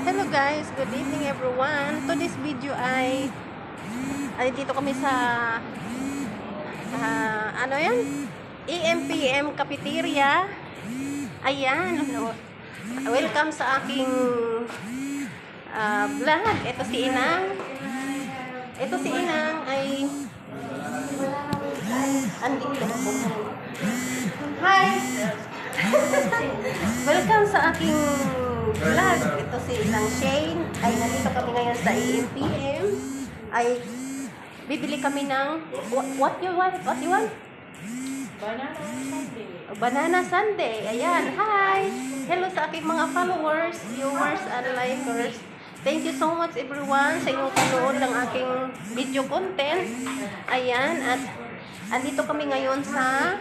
Hello guys, good evening everyone. To this video ay dito kami sa ano yan? EMPM Cafeteria. Ayan, welcome sa aking vlog. Ito si Inang. Ito si Inang ay andito. Hi! Welcome sa aking vlog. Ito si Inang Shane. Ay, nandito kami ngayon sa EMPM. Ay, bibili kami ng what you want? What you want? Banana sundae. Banana sundae. Ayan. Hi! Hello sa aking mga followers, viewers, and likers. Thank you so much everyone sa inyong panood ng aking video content. Ayan. At andito kami ngayon sa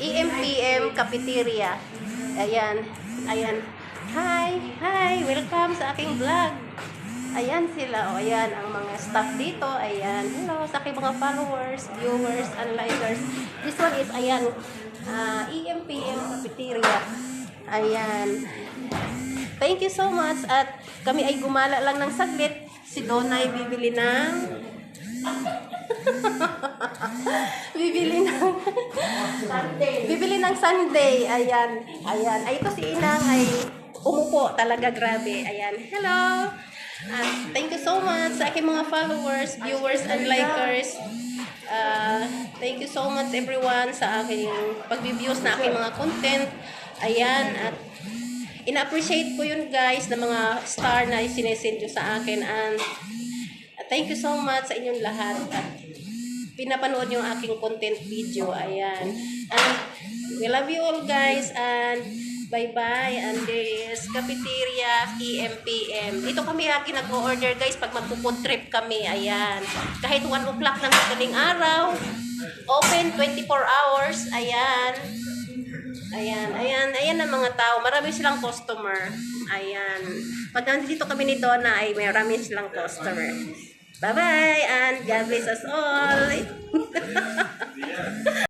EMPM Cafeteria. Ayan. Ayan. Hi! Hi! Welcome sa aking vlog. Ayan sila. O, ayan ang mga staff dito. Ayan. Hello sa aking mga followers, viewers, and likers. This one is, ayan, EMPM Cafeteria. Ayan. Thank you so much. At kami ay gumala lang ng saglit. Si Donna ay bibili ng bibili ng sundae. Ayan. Ayan. Ay, ito si Inang ay umupo talaga. Grabe. Ayan. Hello. Thank you so much sa aking mga followers, viewers, and likers. Thank you so much everyone sa aking pag-views na aking mga content. Ayan. At ina-appreciate ko yun guys na mga star na sinesend nyo sa akin. And thank you so much sa inyong lahat. At pinapanood yung aking content video. Ayan. And we love you all guys. And bye-bye. And there is Cafeteria EMPM. Dito kami nag-order guys pag magpo-food trip kami. Ayan. Kahit 1 o'clock ng madaling araw. Open 24 hours. Ayan. Ayan. Ayan. Ayan ang mga tao. Marami silang customer. Ayan. Pag nandito kami ni Donna ay marami silang customer. Bye-bye and God bless us all.